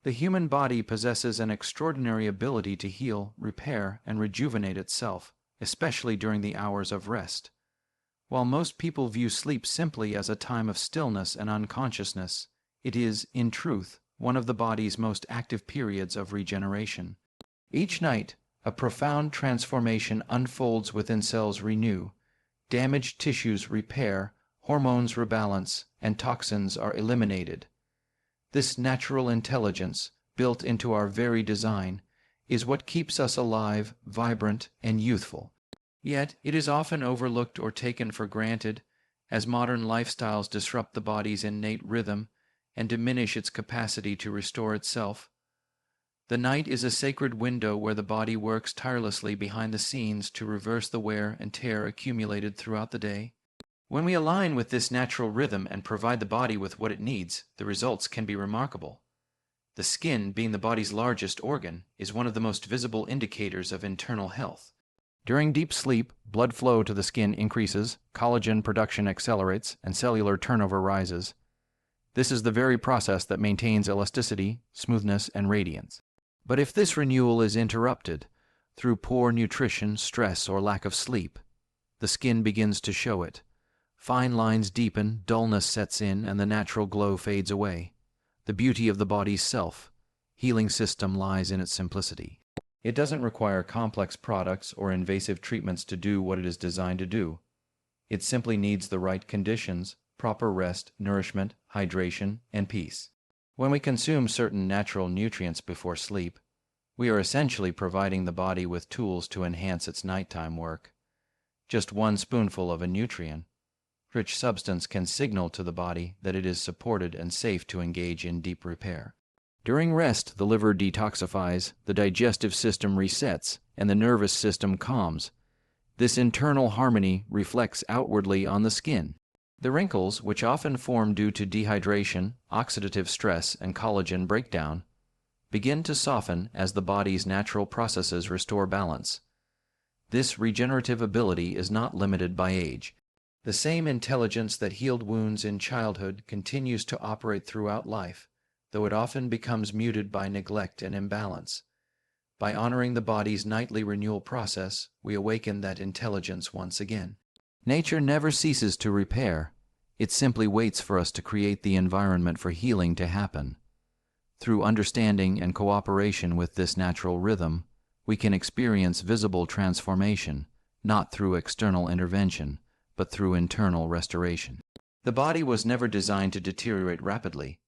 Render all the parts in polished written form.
The human body possesses an extraordinary ability to heal, repair, and rejuvenate itself, especially during the hours of rest. While most people view sleep simply as a time of stillness and unconsciousness, it is, in truth, one of the body's most active periods of regeneration. Each night, a profound transformation unfolds within cells renew, damaged tissues repair, hormones rebalance, and toxins are eliminated. This natural intelligence, built into our very design, is what keeps us alive, vibrant, and youthful. Yet, it is often overlooked or taken for granted, as modern lifestyles disrupt the body's innate rhythm and diminish its capacity to restore itself. The night is a sacred window where the body works tirelessly behind the scenes to reverse the wear and tear accumulated throughout the day. When we align with this natural rhythm and provide the body with what it needs, the results can be remarkable. The skin, being the body's largest organ, is one of the most visible indicators of internal health. During deep sleep, blood flow to the skin increases, collagen production accelerates, and cellular turnover rises. This is the very process that maintains elasticity, smoothness, and radiance. But if this renewal is interrupted, through poor nutrition, stress, or lack of sleep, the skin begins to show it. Fine lines deepen, dullness sets in, and the natural glow fades away. The beauty of the body's healing system lies in its simplicity. It doesn't require complex products or invasive treatments to do what it is designed to do. It simply needs the right conditions, proper rest, nourishment, hydration, and peace. When we consume certain natural nutrients before sleep, we are essentially providing the body with tools to enhance its nighttime work. Just one spoonful of a nutrient-rich substance can signal to the body that it is supported and safe to engage in deep repair. During rest, the liver detoxifies, the digestive system resets, and the nervous system calms. This internal harmony reflects outwardly on the skin. The wrinkles, which often form due to dehydration, oxidative stress, and collagen breakdown, begin to soften as the body's natural processes restore balance. This regenerative ability is not limited by age. The same intelligence that healed wounds in childhood continues to operate throughout life, though it often becomes muted by neglect and imbalance. By honoring the body's nightly renewal process, we awaken that intelligence once again. Nature never ceases to repair. It simply waits for us to create the environment for healing to happen. Through understanding and cooperation with this natural rhythm, we can experience visible transformation, not through external intervention, but through internal restoration. The body was never designed to deteriorate rapidly.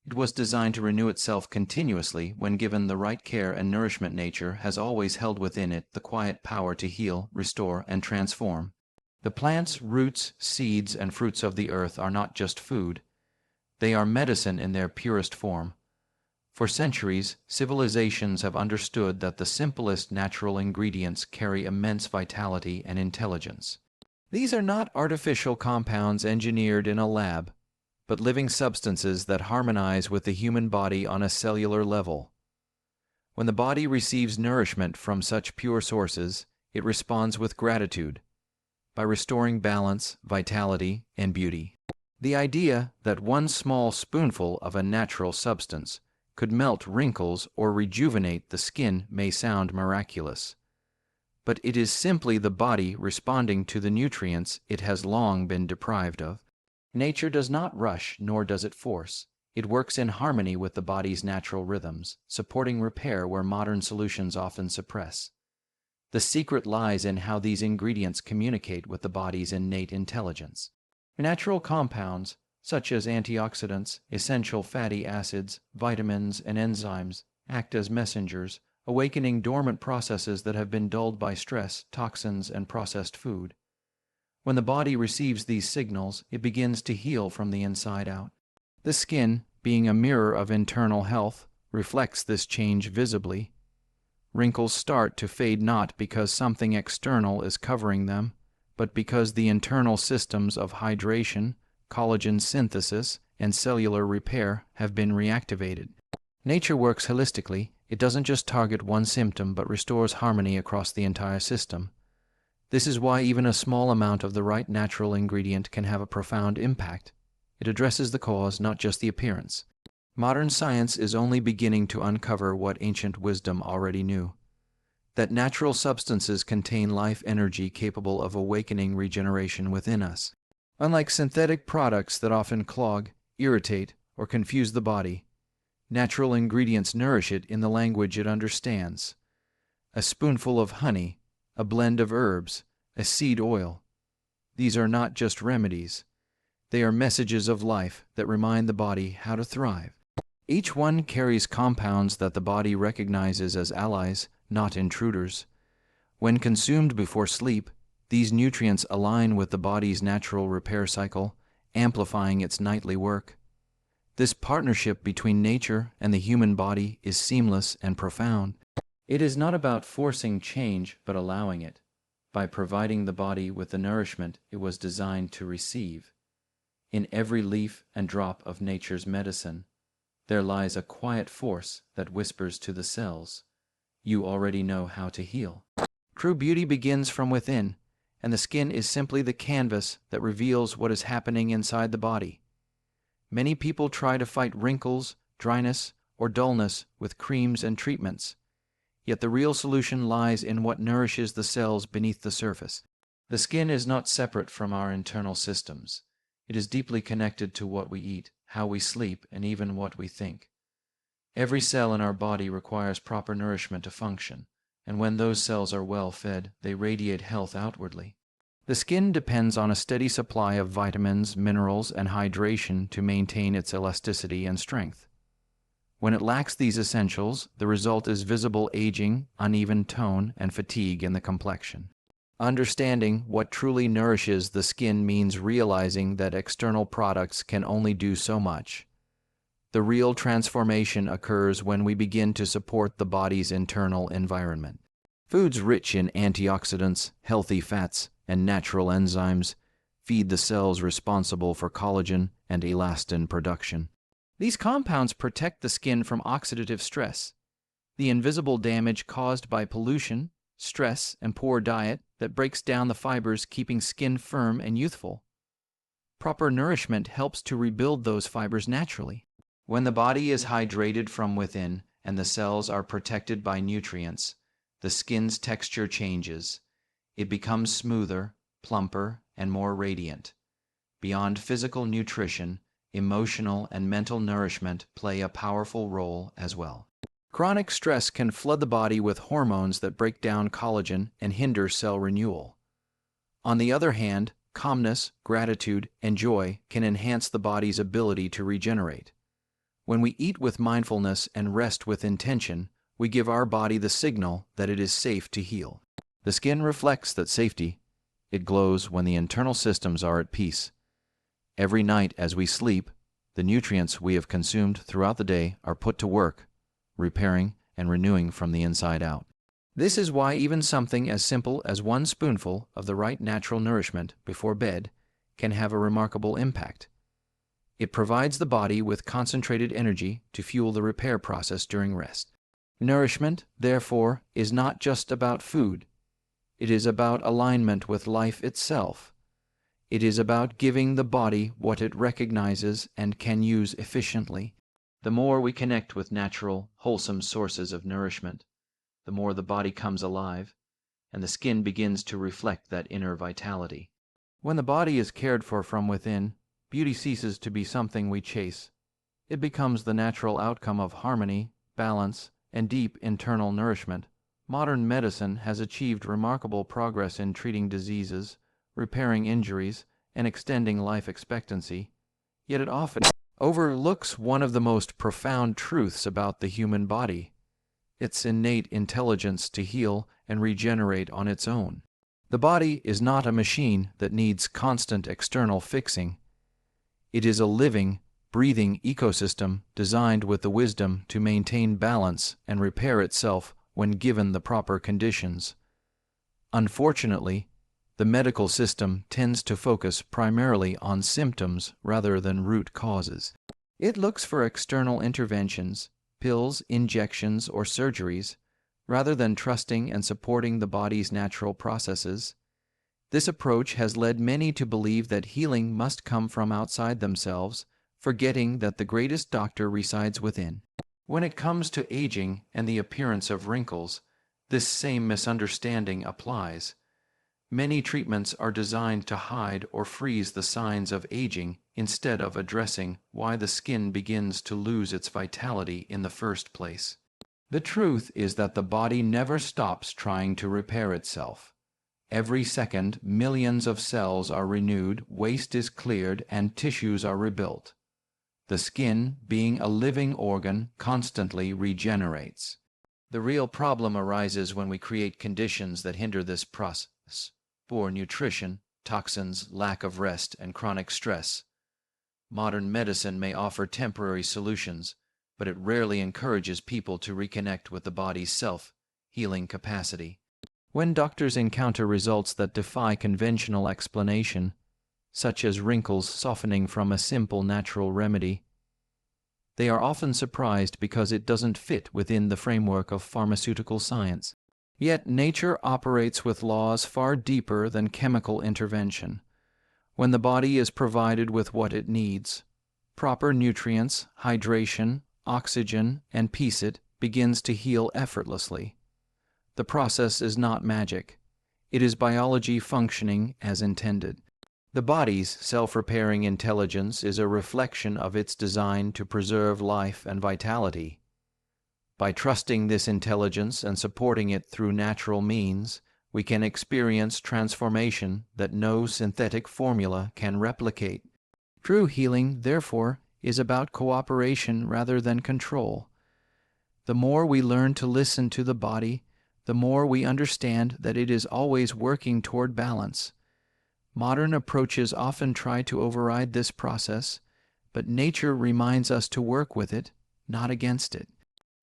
It was designed to renew itself continuously when given the right care and nourishment. Nature has always held within it the quiet power to heal, restore, and transform. The plants, roots, seeds, and fruits of the earth are not just food. They are medicine in their purest form. For centuries, civilizations have understood that the simplest natural ingredients carry immense vitality and intelligence. These are not artificial compounds engineered in a lab, but living substances that harmonize with the human body on a cellular level. When the body receives nourishment from such pure sources, it responds with gratitude, by restoring balance, vitality, and beauty. The idea that one small spoonful of a natural substance could melt wrinkles or rejuvenate the skin may sound miraculous. But it is simply the body responding to the nutrients it has long been deprived of. Nature does not rush, nor does it force. It works in harmony with the body's natural rhythms, supporting repair where modern solutions often suppress. The secret lies in how these ingredients communicate with the body's innate intelligence. Natural compounds, such as antioxidants, essential fatty acids, vitamins, and enzymes, act as messengers, awakening dormant processes that have been dulled by stress, toxins, and processed food. When the body receives these signals, it begins to heal from the inside out. The skin, being a mirror of internal health, reflects this change visibly. Wrinkles start to fade not because something external is covering them, but because the internal systems of hydration, collagen synthesis, and cellular repair have been reactivated. Nature works holistically. It doesn't just target one symptom, but restores harmony across the entire system. This is why even a small amount of the right natural ingredient can have a profound impact. It addresses the cause, not just the appearance. Modern science is only beginning to uncover what ancient wisdom already knew: that natural substances contain life energy capable of awakening regeneration within us. Unlike synthetic products that often clog, irritate, or confuse the body, natural ingredients nourish it in the language it understands. A spoonful of honey, a blend of herbs, a seed oil. These are not just remedies. They are messages of life that remind the body how to thrive. Each one carries compounds that the body recognizes as allies, not intruders. When consumed before sleep, these nutrients align with the body's natural repair cycle, amplifying its nightly work. This partnership between nature and the human body is seamless and profound. It is not about forcing change, but allowing it, by providing the body with the nourishment it was designed to receive. In every leaf and drop of nature's medicine, there lies a quiet force that whispers to the cells, "You already know how to heal." True beauty begins from within, and the skin is simply the canvas that reveals what is happening inside the body. Many people try to fight wrinkles, dryness, or dullness with creams and treatments, yet the real solution lies in what nourishes the cells beneath the surface. The skin is not separate from our internal systems. It is deeply connected to what we eat, how we sleep, and even what we think. Every cell in our body requires proper nourishment to function, and when those cells are well fed, they radiate health outwardly. The skin depends on a steady supply of vitamins, minerals, and hydration to maintain its elasticity and strength. When it lacks these essentials, the result is visible aging, uneven tone, and fatigue in the complexion. Understanding what truly nourishes the skin means realizing that external products can only do so much. The real transformation occurs when we begin to support the body's internal environment. Foods rich in antioxidants, healthy fats, and natural enzymes feed the cells responsible for collagen and elastin production. These compounds protect the skin from oxidative stress, the invisible damage caused by pollution, stress, and poor diet that breaks down the fibers, keeping skin firm and youthful. Proper nourishment helps to rebuild those fibers naturally. When the body is hydrated from within and the cells are protected by nutrients, the skin's texture changes. It becomes smoother, plumper, and more radiant. Beyond physical nutrition, emotional and mental nourishment play a powerful role as well. Chronic stress can flood the body with hormones that break down collagen and hinder cell renewal. On the other hand, calmness, gratitude, and joy can enhance the body's ability to regenerate. When we eat with mindfulness and rest with intention, we give our body the signal that it is safe to heal. The skin reflects that safety. It glows when the internal systems are at peace. Every night as we sleep, the nutrients we have consumed throughout the day are put to work, repairing and renewing from the inside out. This is why even something as simple as one spoonful of the right natural nourishment before bed can have a remarkable impact. It provides the body with concentrated energy to fuel the repair process during rest. Nourishment, therefore, is not just about food. It is about alignment with life itself. It is about giving the body what it recognizes and can use efficiently. The more we connect with natural, wholesome sources of nourishment, the more the body comes alive, and the skin begins to reflect that inner vitality. When the body is cared for from within, beauty ceases to be something we chase. It becomes the natural outcome of harmony, balance, and deep internal nourishment. Modern medicine has achieved remarkable progress in treating diseases, repairing injuries, and extending life expectancy, yet it often overlooks one of the most profound truths about the human body: its innate intelligence to heal and regenerate on its own. The body is not a machine that needs constant external fixing. It is a living, breathing ecosystem designed with the wisdom to maintain balance and repair itself when given the proper conditions. Unfortunately, the medical system tends to focus primarily on symptoms rather than root causes. It looks for external interventions, pills, injections, or surgeries, rather than trusting and supporting the body's natural processes. This approach has led many to believe that healing must come from outside themselves, forgetting that the greatest doctor resides within. When it comes to aging and the appearance of wrinkles, this same misunderstanding applies. Many treatments are designed to hide or freeze the signs of aging instead of addressing why the skin begins to lose its vitality in the first place. The truth is that the body never stops trying to repair itself. Every second, millions of cells are renewed, waste is cleared, and tissues are rebuilt. The skin, being a living organ, constantly regenerates. The real problem arises when we create conditions that hinder this process: poor nutrition, toxins, lack of rest, and chronic stress. Modern medicine may offer temporary solutions, but it rarely encourages people to reconnect with the body's self-healing capacity. When doctors encounter results that defy conventional explanation, such as wrinkles softening from a simple natural remedy, they are often surprised because it doesn't fit within the framework of pharmaceutical science. Yet nature operates with laws far deeper than chemical intervention. When the body is provided with what it needs, proper nutrients, hydration, oxygen, and peace, it begins to heal effortlessly. The process is not magic. It is biology functioning as intended. The body's self-repairing intelligence is a reflection of its design to preserve life and vitality. By trusting this intelligence and supporting it through natural means, we can experience transformation that no synthetic formula can replicate. True healing, therefore, is about cooperation rather than control. The more we learn to listen to the body, the more we understand that it is always working toward balance. Modern approaches often try to override this process, but nature reminds us to work with it, not against it.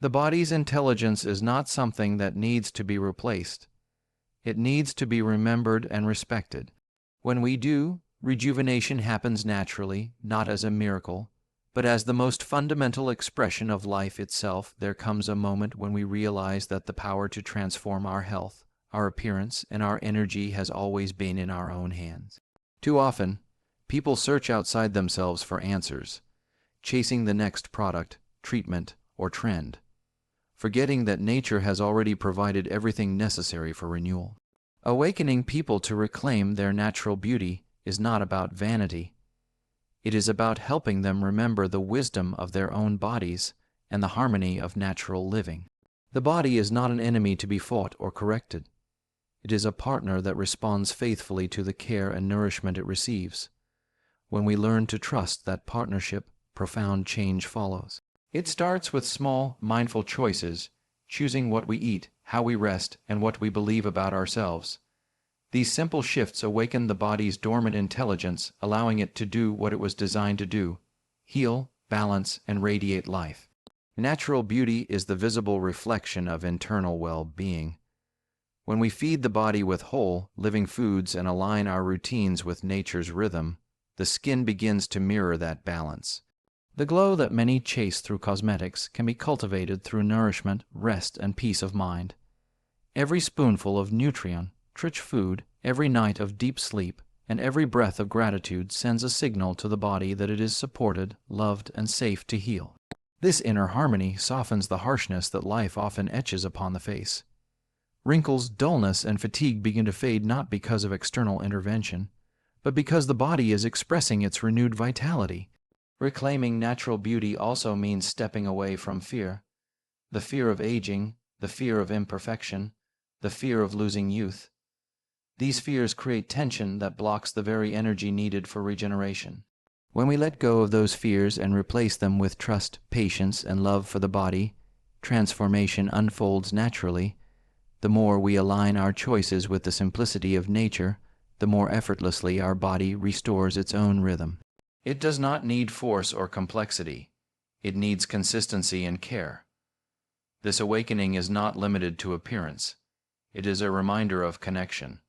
The body's intelligence is not something that needs to be replaced. It needs to be remembered and respected. When we do, rejuvenation happens naturally, not as a miracle, but as the most fundamental expression of life itself. There comes a moment when we realize that the power to transform our health, our appearance, and our energy has always been in our own hands. Too often, people search outside themselves for answers, chasing the next product, treatment, or trend, forgetting that nature has already provided everything necessary for renewal. Awakening people to reclaim their natural beauty is not about vanity. It is about helping them remember the wisdom of their own bodies and the harmony of natural living. The body is not an enemy to be fought or corrected. It is a partner that responds faithfully to the care and nourishment it receives. When we learn to trust that partnership, profound change follows. It starts with small, mindful choices, choosing what we eat, how we rest, and what we believe about ourselves. These simple shifts awaken the body's dormant intelligence, allowing it to do what it was designed to do: heal, balance, and radiate life. Natural beauty is the visible reflection of internal well-being. When we feed the body with whole, living foods and align our routines with nature's rhythm, the skin begins to mirror that balance. The glow that many chase through cosmetics can be cultivated through nourishment, rest, and peace of mind. Every spoonful of nutrient-rich food, every night of deep sleep, and every breath of gratitude sends a signal to the body that it is supported, loved, and safe to heal. This inner harmony softens the harshness that life often etches upon the face. Wrinkles, dullness, and fatigue begin to fade not because of external intervention, but because the body is expressing its renewed vitality. Reclaiming natural beauty also means stepping away from fear. The fear of aging, the fear of imperfection, the fear of losing youth. These fears create tension that blocks the very energy needed for regeneration. When we let go of those fears and replace them with trust, patience, and love for the body, transformation unfolds naturally. The more we align our choices with the simplicity of nature, the more effortlessly our body restores its own rhythm. It does not need force or complexity. It needs consistency and care. This awakening is not limited to appearance. It is a reminder of connection.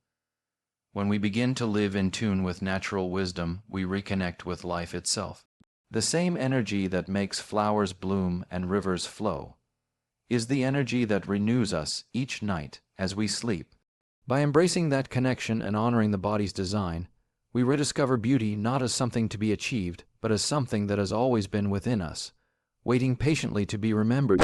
When we begin to live in tune with natural wisdom, we reconnect with life itself. The same energy that makes flowers bloom and rivers flow is the energy that renews us each night as we sleep. By embracing that connection and honoring the body's design, We rediscover beauty not as something to be achieved, but as something that has always been within us, waiting patiently to be remembered.